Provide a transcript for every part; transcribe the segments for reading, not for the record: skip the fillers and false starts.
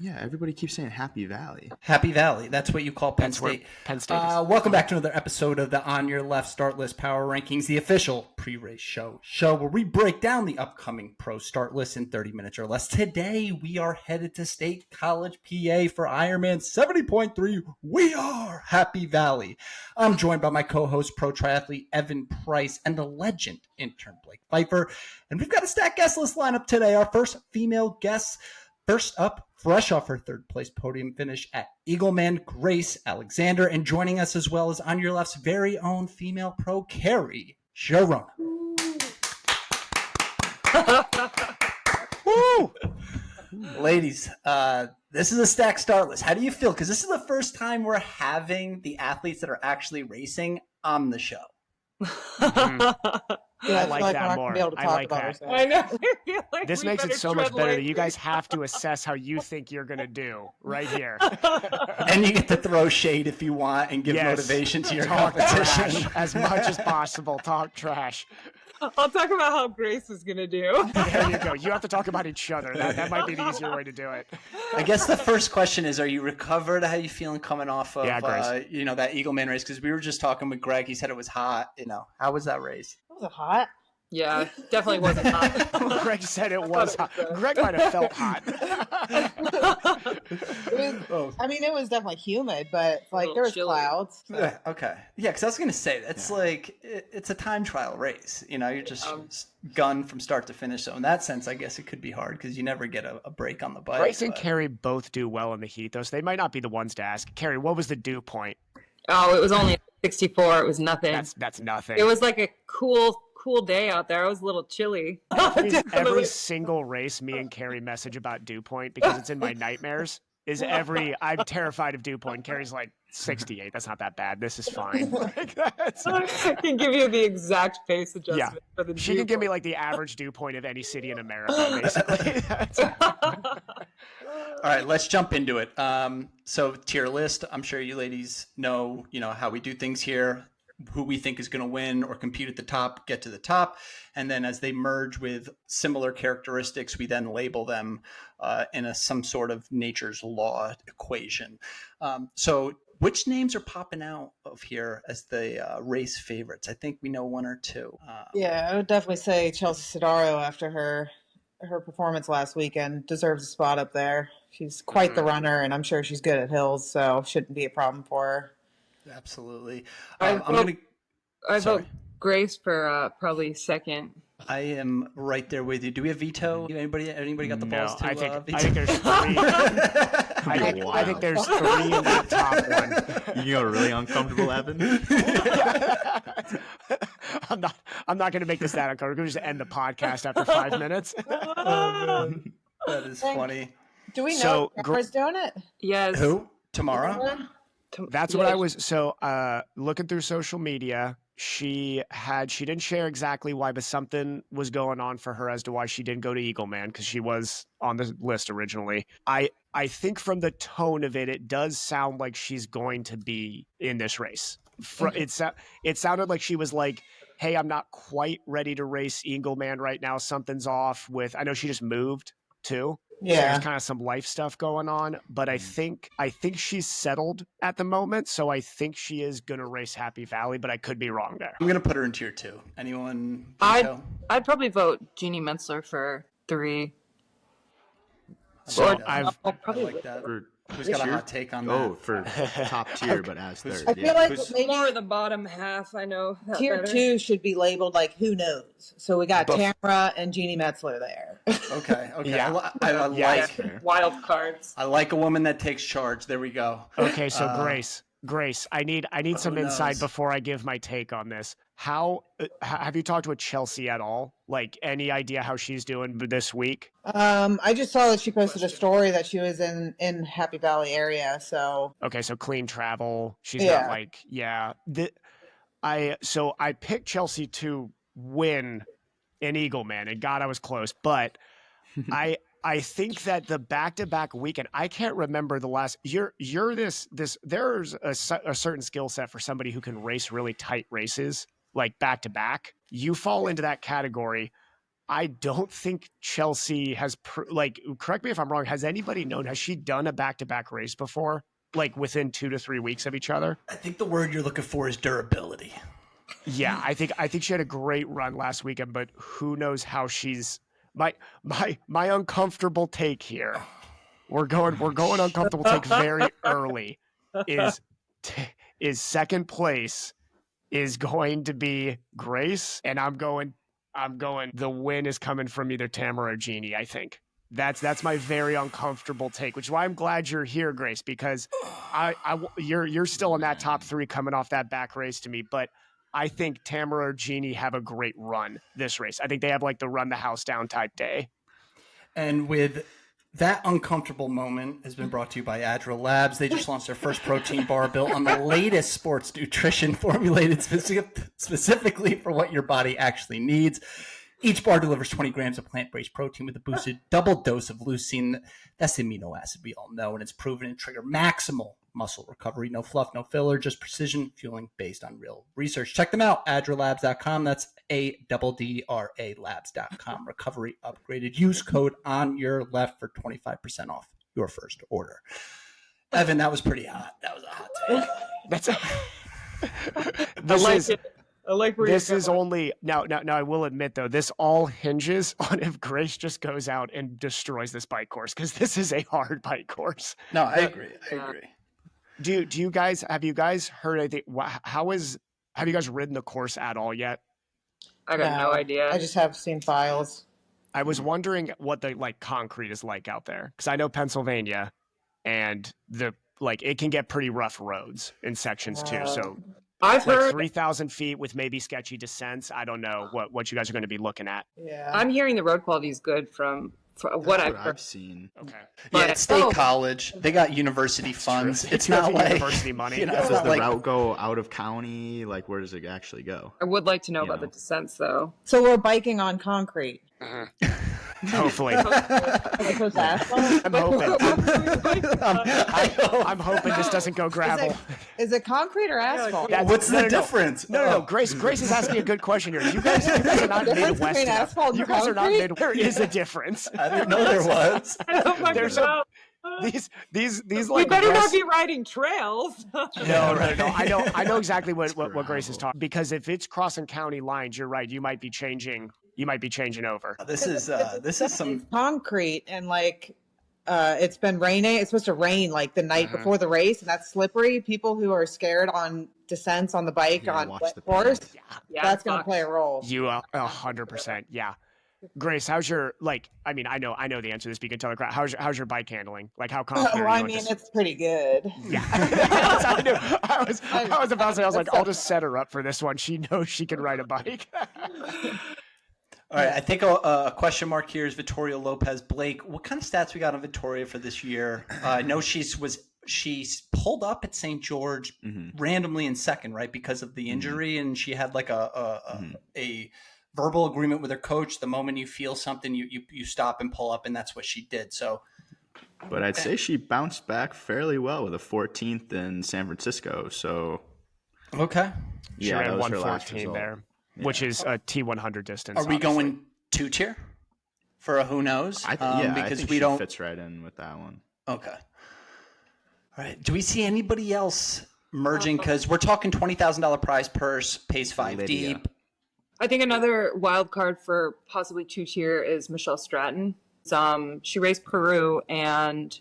Yeah, everybody keeps saying Happy Valley. Happy Valley. That's what you call Penn State. Penn State. Welcome back to another episode of the On Your Left Startlist Power Rankings, the official pre-race show where we break down the upcoming pro start list in 30 minutes or less. Today, we are headed to State College, PA for Ironman 70.3. We are Happy Valley. I'm joined by my co-host, pro triathlete Evan Price, and the legend intern Blake Pfeiffer. And we've got a stacked guest list lineup today. Our first female guest. First up, fresh off her third place podium finish at Eagleman, Grace Alexander, and joining us as well as On Your Left's very own female pro, Kerry, Girona. Woo! Ladies, this is a stacked start list. How do you feel? Because this is the first time we're having the athletes that are actually racing on the show. Yeah, I like that more. I like that. I know. Like this makes it so much better that you guys have to assess how you think you're going to do right here. And you get to throw shade if you want and give motivation to your competition. As much as possible. Talk trash. I'll talk about how Grace is going to do. There you go. You have to talk about each other. That might be the easier way to do it. I guess the first question is, are you recovered? How are you feeling coming off of, that Eagleman race? Because we were just talking with Greg. He said it was hot. How was that race? Was it hot? Yeah, definitely wasn't hot. Greg said it was hot. Greg might have felt hot. It was definitely humid, but there was clouds. So. Yeah, okay. Yeah, because I was going to say, that's it's a time trial race. You're just gun from start to finish. So in that sense, I guess it could be hard because you never get a break on the bike. Grace and Kerry both do well in the heat, though, so they might not be the ones to ask. Kerry, what was the dew point? Oh, it was only 64. It was nothing. That's nothing. It was like a cool day out there. I was a little chilly. Every single race, me and Kerry message about dew point because it's in my nightmares. I'm terrified of dew point. Kerry's like 68. That's not that bad. This is fine. I can give you the exact pace adjustment for the dew She can give me point. the average dew point of any city in America, basically. All right, let's jump into it. So tier list, I'm sure you ladies know, how we do things here, who we think is going to win or compete at the top, get to the top. And then as they merge with similar characteristics, we then label them in some sort of nature's law equation. So which names are popping out of here as the race favorites? I think we know one or two. I would definitely say Chelsea Sodaro after her performance last weekend deserves a spot up there. She's quite the runner, and I'm sure she's good at hills, so shouldn't be a problem for her. Absolutely. I vote Grace for probably second. I am right there with you. Do we have veto? Anybody got the balls to veto? I think there's three. I think there's three in that top one. You really uncomfortable, Evan? I'm not going to make this that uncomfortable. We're going to just end the podcast after 5 minutes. That is funny. Do we know if Tamara's doing it? Yes. Who? Tamara? That's what I was. So looking through social media, she didn't share exactly why, but something was going on for her as to why she didn't go to Eagleman because she was on the list originally. I think from the tone of it, it does sound like she's going to be in this race. It sounded like she was like, hey, I'm not quite ready to race Eagleman right now. Something's off with, I know she just moved too. Yeah. So there's kind of some life stuff going on, but I think she's settled at the moment. So I think she is going to race Happy Valley, but I could be wrong there. I'm going to put her in tier 2. Anyone? I'd probably vote Jeannie Metzler for 3. So I like that. Who's got a hot take on that? Oh, for top tier, but as third. I feel like maybe more the bottom half. I know. Tier 2 should be labeled who knows. So we got Tamara and Jeannie Metzler there. Okay. Yeah. I like wild cards. I like a woman that takes charge. There we go. Okay, so Grace, I need some insight before I give my take on this. How have you talked with Chelsea at all? Any idea how she's doing this week? I just saw that she posted a story that she was in Happy Valley area. So okay, so clean travel. She's not I picked Chelsea to win an Eagleman, and God, I was close, but I think that the back-to-back weekend, I can't remember the last. You're this. There's a certain skill set for somebody who can race really tight races, back-to-back. You fall into that category. I don't think Chelsea has correct me if I'm wrong. Has anybody known? Has she done a back-to-back race before? Like within 2 to 3 weeks of each other? I think the word you're looking for is durability. Yeah, I think she had a great run last weekend, but who knows how she's my uncomfortable take here. We're going uncomfortable take very early. Is second place is going to be Grace, and I'm going the win is coming from either Tamara or Jeannie, I think. That's my very uncomfortable take, which is why I'm glad you're here, Grace, because you're still in that top 3 coming off that back race to me, but I think Tamara or Jeannie have a great run this race. I think they have like the run the house down type day. And with that uncomfortable moment has been brought to you by Adra Labs. They just launched their first protein bar built on the latest sports nutrition formulated specifically for what your body actually needs. Each bar delivers 20 grams of plant-based protein with a boosted double dose of leucine. That's the amino acid we all know, and it's proven to trigger maximal muscle recovery. No fluff, no filler, just precision fueling based on real research. Check them out, adralabs.com. That's ADDRA labs.com. Recovery upgraded. Use code ONYERLEFT for 25% off your first order. Evan, that was pretty hot. That was a hot take. That's I like where this is only now. I will admit though, this all hinges on if Grace just goes out and destroys this bike course, because this is a hard bike course. No, I agree. Do you guys have you guys heard anything? Have you guys ridden the course at all yet? I got no idea. I just have seen files. I was wondering what the concrete is like out there, because I know Pennsylvania, and it can get pretty rough roads in sections too. So I've heard 3,000 feet with maybe sketchy descents. I don't know what you guys are going to be looking at. Yeah. I'm hearing the road quality is good from what I've heard. I've seen. Okay. Yeah, it's state college. They got university funds. It's not like university money. Does the route go out of county? Like, where does it actually go? I would like to know about the descents, though. So we're biking on concrete. Hopefully. As opposed to asphalt? I'm hoping. I'm hoping this doesn't go gravel. Is it concrete or asphalt? What's the difference? No. Grace is asking a good question here. You guys are not Difference Midwest between enough. asphalt and You guys are not concrete? Midwest. There is a difference. I didn't know there was. There's these We like better West- not be riding trails. No. I know exactly what Grace is talking. Because if it's crossing county lines, you're right. You might be changing over. This is some Concrete, and it's been raining. It's supposed to rain like the night before the race, and that's slippery. People who are scared on descents on the bike on wet course, that's going to play a role. You 100%. Yeah. Grace, how's your I know the answer to this, but you can tell the crowd. How's your bike handling? Like, how confident are you? It's pretty good. Yeah. I knew. I was about to say, I was like, I'll just set her up for this one. She knows she can ride a bike. All right, I think a question mark here is Vittoria Lopez Blake. What kind of stats we got on Vittoria for this year? I know she's pulled up at St. George randomly in second, right, because of the injury, and she had like a verbal agreement with her coach. The moment you feel something, you stop and pull up, and that's what she did. So, but I'd say she bounced back fairly well with a 14th in San Francisco. So, okay, yeah, she ran that was her last 114 result. there. Yeah. Which is a T100 distance. Are we going 2-tier for a who knows? I think she fits right in with that one. Okay. All right. Do we see anybody else merging? Because we're talking $20,000 prize purse, pace 5 deep. I think another wild card for possibly 2-tier is Michelle Stratton. She raced Peru, and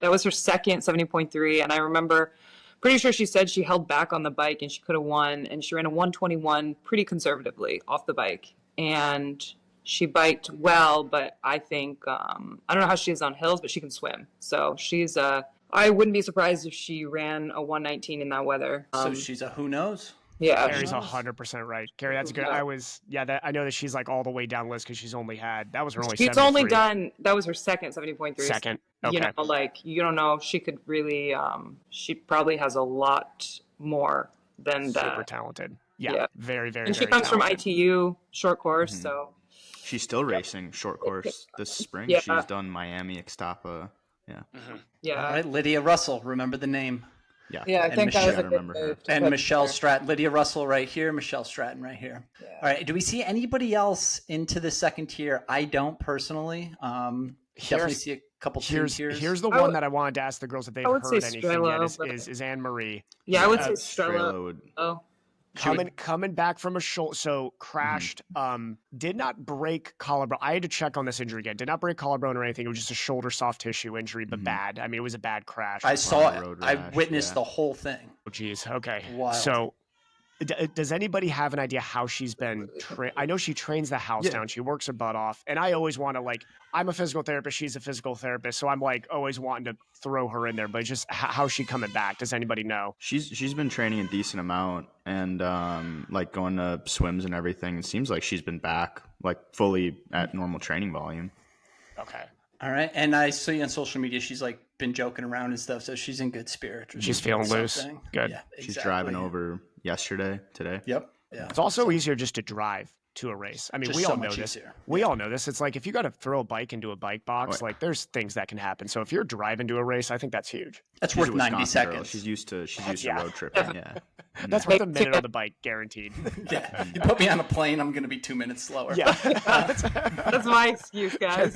that was her second 70.3, and I remember. Pretty sure she said she held back on the bike and she could have won, and she ran a 121 pretty conservatively off the bike, and she biked well, but I think I don't know how she is on hills, but she can swim. So she's I wouldn't be surprised if she ran a 119 in that weather. So she's a who knows? Yeah, Kerry's 100% right. Kerry, that's good. I know that she's like all the way down the list because she's only her that was her second 70.3. Second. Okay. You don't know. She could really, she probably has a lot more than that. Super talented. Yeah. Very, very, and she comes talented. from ITU, short course, so. She's still racing short course this spring. She's done Miami, Ixtapa. Yeah. Yeah. All right, Lydia Russell. Remember the name. Yeah, I And think that was a Michelle- good remember her. move. to And put Michelle there. Stratton, Lydia Russell right here, Michelle Stratton right here. Yeah. All right. Do we see anybody else into the second tier? I don't personally. Definitely see a couple two tiers. Here's the I one would- that I wanted to ask the girls if they've I would say heard anything yet Strello, but- is Anne Marie. Yeah, I would say Strela Strella. would. Oh, Coming back from a shoulder, so crashed. Did not break collarbone. I had to check on this injury again. Did not break collarbone or anything. It was just a shoulder soft tissue injury, but bad. I mean, it was a bad crash. I saw it. road I rash, witnessed yeah. the whole thing. Oh, geez. Okay. Wild. So, does anybody have an idea how she's been? I know she trains the house down. She works her butt off, and I always want to like. I'm a physical therapist. She's a physical therapist, so I'm like always wanting to throw her in there. But just how's she coming back? Does anybody know? She's been training a decent amount and like going to swims and everything. It seems like she's been back like fully at normal training volume. Okay. All right. And I saw you on social media. She's like been joking around and stuff. So she's in good spirits. She's feeling loose. Good. Yeah, She's driving over today. Yep. Yeah. It's also easier just to drive to a race. I mean, Just we so all know much this. easier. We all know this. It's like if you got to throw a bike into a bike box, like there's things that can happen. So if you're driving to a race, I think that's huge. That's She's worth a 90 Wisconsin girl. seconds. She's used to yeah. road tripping. Yeah. That's worth a minute on the bike, guaranteed. Yeah. You put me on a plane, I'm going to be 2 minutes slower. Yeah. that's my excuse, guys.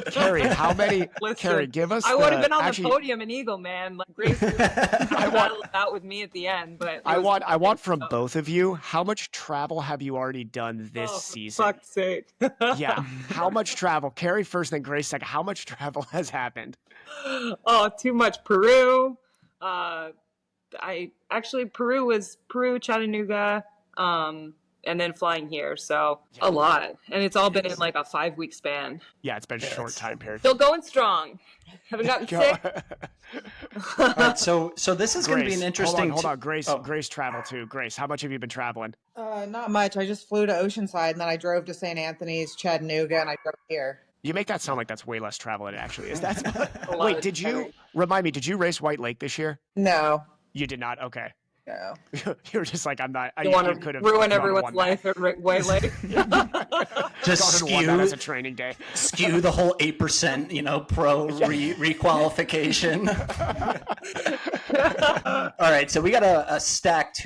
Kerry, how many? Listen, Kerry, give us. I would have been on actually, the podium in Eagle, man. Like Grace battled it out with me at the end, but I want from both of you. How much travel have you already done this season? Fuck's sake. Yeah. How much travel? Kerry first, then Grace second. How much travel has happened? Oh, too much. Peru. Peru was Chattanooga, and then flying here. So a lot, and it's all been in like a 5-week span. Yeah, it's been a short time period. Still going strong. Haven't gotten sick. All right, so this is going to be an interesting. Hold on. Grace travel too. Grace, how much have you been traveling? Not much. I just flew to Oceanside and then I drove to St. Anthony's, Chattanooga, and I drove here. You make that sound like that's way less travel than it actually is. That's A lot wait. of Did you travel. remind me? Did you race White Lake this year? No. You did not. Okay. No. You were just like, I'm not. You want to ruin everyone's life at White Lake. Just won that as a skew, training day. skew the whole 8%, pro requalification. All right, so we got a stacked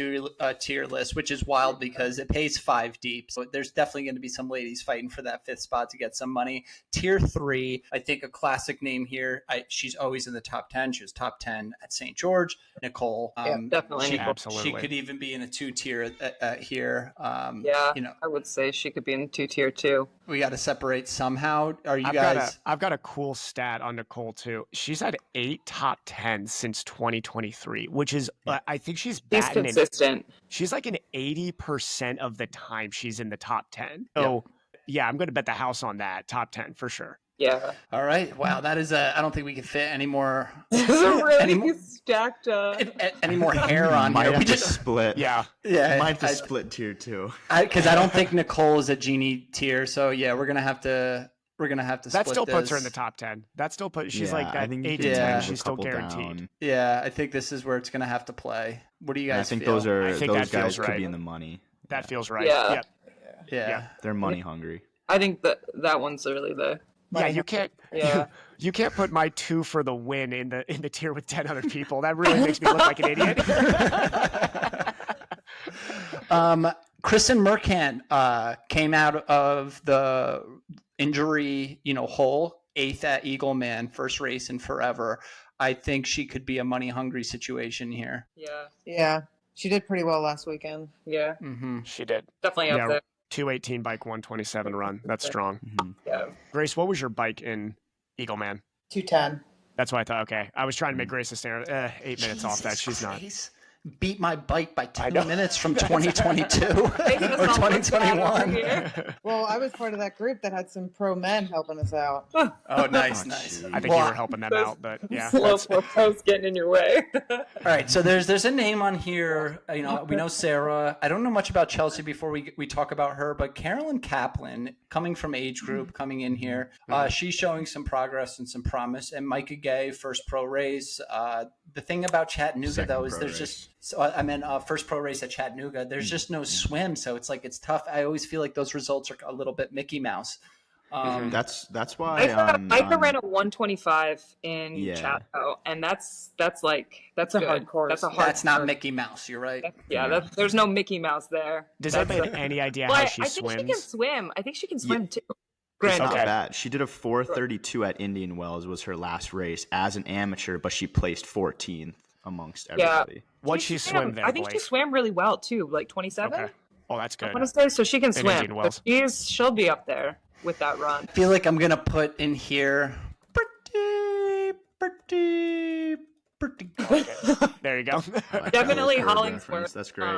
tier list, which is wild because it pays 5 deep. So there's definitely going to be some ladies fighting for that 5th spot to get some money. Tier 3, I think a classic name here. She's always in the top 10. She was top 10 at St. George. Nicole. Definitely. Absolutely. She could even be in a 2 tier here. Yeah, I would say she could be in 2 tier too. We got to separate somehow. Are you guys? I've got a cool stat on Nicole too. She's had 8 top 10s since 2023, which is I think she's She's batting consistent. she's like an 80% of the time she's in the top 10. So yeah, I'm going to bet the house on that top 10 for sure. Yeah. All right. Wow, that is I don't think we can fit any more. This is a really any more, stacked. any more hair on Might here. have We to just split. Yeah. Might have to split tier 2. because I don't think Nicole is a genie tier. So yeah, we're gonna have to That split still puts her this. in the top 10. That still puts she's Yeah, like I that think 8 you to can 10. move She's a still couple guaranteed. down. Yeah, I think this is where it's gonna have to play. What do you guys? I think feel? those are I think those that guys feels could right. be in the money. That feels right. Yeah. Yeah. They're money hungry. I think that one's really the. Yeah, you can't. Yeah. You can't put my 2 for the win in the tier with 10 other people. That really makes me look like an idiot. Kristen Mercant came out of the injury, hole, 8th at Eagle Man, first race in forever. I think she could be a money hungry situation here. Yeah. Yeah. She did pretty well last weekend. Yeah. Mm-hmm. She did. Definitely up there. 218 bike, 127 run. That's strong. Yeah. Grace, what was your bike in Eagle Man? 210. That's what I thought. Okay. I was trying to make Grace a standard. 8 minutes off that. She's not. Beat my bike by 10 know. minutes from 2022 or Making us all look bad 2021. over here. Well, I was part of that group that had some pro men helping us out. Oh, nice. I think you were helping them out, but yeah. Slow floor post getting in your way. All right, so there's a name on here. We know Sarah. I don't know much about Chelsea before we talk about her, but Carolyn Kaplan, coming from age group, coming in here, she's showing some progress and some promise. And Micah Gay, first pro race. The thing about Chattanooga, Second though, is pro there's race. just first pro race at Chattanooga. There's just no swim, so it's like it's tough. I always feel like those results are a little bit Mickey Mouse. That's why I ran a 125 in Chaco, and that's a hard course. That's not Mickey Mouse. You're right. There's no Mickey Mouse there. Does anybody have any idea how she swims? I think she can swim. I think she can swim too. It's not bad. She did a 4:32 at Indian Wells was her last race as an amateur, but she placed 14th amongst everybody. What'd she swim there? I think she swam really well too, like 27. Okay. Oh, that's good. I want to say so she can swim. Wells. She'll be up there with that run. I feel like I'm gonna put in here pretty. There you go. Definitely Hollingsworth. That's great.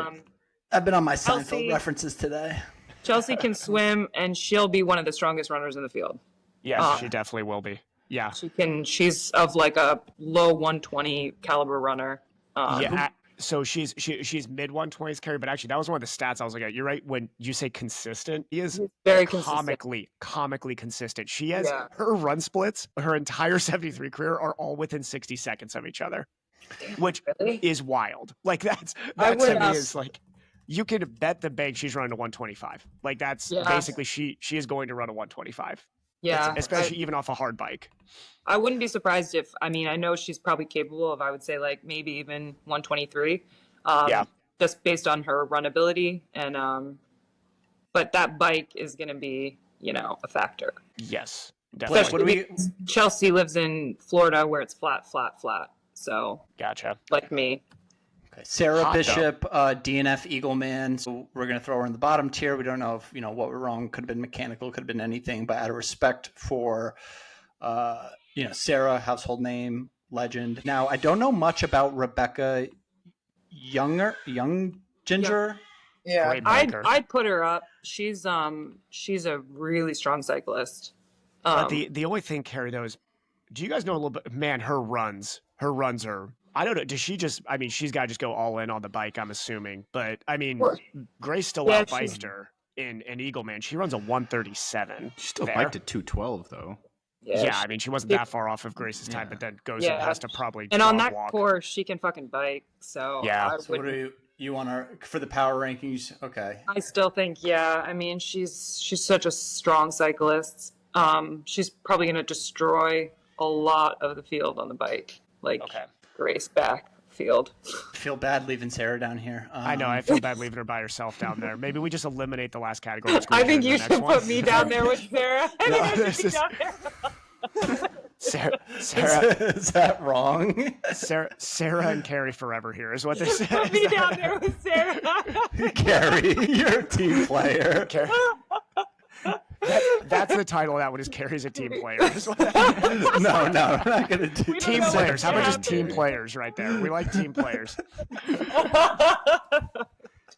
I've been on my Seinfeld references today. Chelsea can swim, and she'll be one of the strongest runners in the field. Yes, she definitely will be. Yeah, she can. She's of like a low 120 caliber runner. So she's mid 120s, Kerry, but actually that was one of the stats I was like, you're right when you say consistent. He is very comically consistent. She has her run splits, her entire 73 career are all within 60 seconds of each other, which is wild. Like that to me is like, you can bet the bank she's running a 125. Like that's basically she is going to run a 125. Yeah, especially even off a hard bike. I wouldn't be surprised if, I know she's probably capable of, I would say like maybe even 123. Just based on her run ability. And, but that bike is going to be, a factor. Yes, definitely. Chelsea lives in Florida where it's flat. So. Gotcha. Like me. Okay. Sarah Bishop, DNF Eagleman. So we're going to throw her in the bottom tier. We don't know if, what went wrong. Could have been mechanical, could have been anything. But out of respect for, Sarah, household name, legend. Now, I don't know much about Rebecca Young Ginger. Yeah, I'd put her up. She's a really strong cyclist. But the only thing, Kerry, though, is, do you guys know a little bit? Man, her runs are. I don't know. Does she just? She's got to just go all in on the bike. I'm assuming, but Grace still outbiked her in Eagleman. She runs a 137. She still biked at 212 though. Yeah, she wasn't that far off of Grace's time, but then goes and has to probably. And on that course, she can fucking bike. So yeah. So what do you want her for the power rankings? Okay. I still think she's such a strong cyclist. She's probably going to destroy a lot of the field on the bike. Race back field. I feel bad leaving Sarah down here. I know. I feel bad leaving her by herself down there. Maybe we just eliminate the last category. I think you should put me down there with Sarah. Sarah, is that wrong? Sarah and Kerry forever here is what they said. Put me down there with Sarah. Kerry, you're a team player. That's the title of that one, is Kerry's a team player. No, we're not going to do team players. How about just team players right there? We like team players.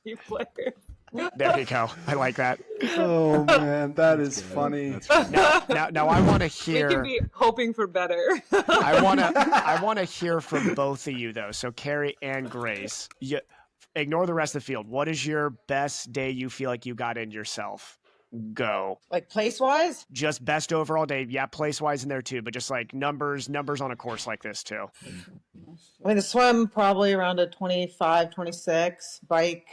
Team players. There you go. I like that. Oh man, that is funny. Now I want to hear. We can be hoping for better. I want to hear from both of you though. So Kerry and Grace, ignore the rest of the field. What is your best day you feel like you got in yourself? Go. Like place wise? Just best overall day. Yeah, place wise in there too, but just like numbers on a course like this too. The swim probably around a 25, 26. Bike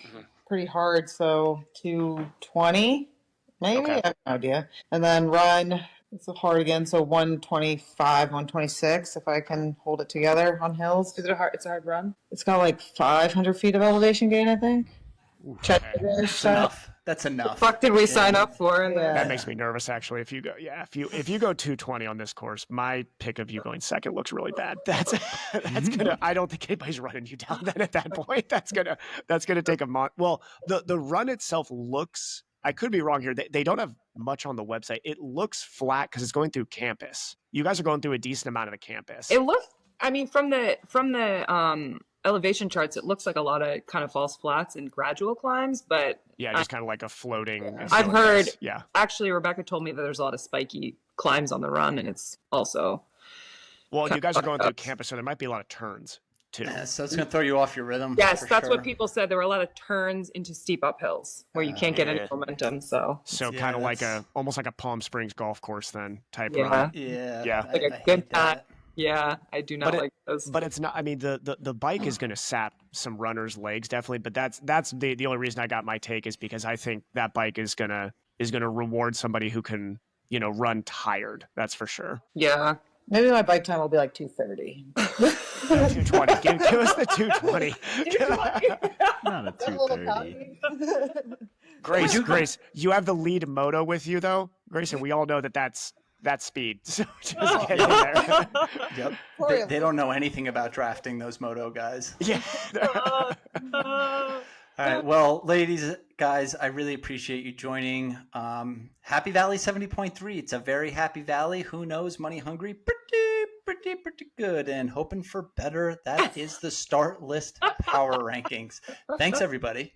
pretty hard, so 220 maybe. Okay. I have no idea. And then run, it's hard again, so 125, 126 if I can hold it together on hills. Is it it's a hard run? It's got like 500 feet of elevation gain, I think. That's enough. That's enough. What the fuck did we sign up for? That makes me nervous, actually. If you go 220 on this course, my pick of you going second looks really bad. That's gonna. I don't think anybody's running you down then at that point. That's gonna take a month. Well, the run itself looks. I could be wrong here. They don't have much on the website. It looks flat because it's going through campus. You guys are going through a decent amount of the campus. It looks. From the elevation charts, it looks like a lot of kind of false flats and gradual climbs, but just kind of like a floating. I've heard. Yeah. Actually, Rebecca told me that there's a lot of spiky climbs on the run, and it's also. Well, you guys are going through campus, so there might be a lot of turns too. Yeah, so it's going to throw you off your rhythm. Yes, that's what people said. There were a lot of turns into steep uphills where you can't get any momentum. So kind of like almost like a Palm Springs golf course then type run. Run. Yeah. Like a good pat. Yeah, I do not like those. But it's not. The bike is going to sap some runners' legs definitely. But that's the only reason I got my take is because I think that bike is gonna reward somebody who can run tired. That's for sure. Yeah. Maybe my bike time will be like 2:30. 2:20. Give us the 2:20. 2:20. Not a 2:30. Grace, you have the lead moto with you though, Grace, and we all know that's speed. So just get in there. Yep. They don't know anything about drafting those moto guys. Yeah. All right. Well, ladies, guys, I really appreciate you joining. Happy Valley 70.3. It's a very happy valley. Who knows? Money hungry. Pretty good. And hoping for better. That is the Startlist power rankings. Thanks, everybody.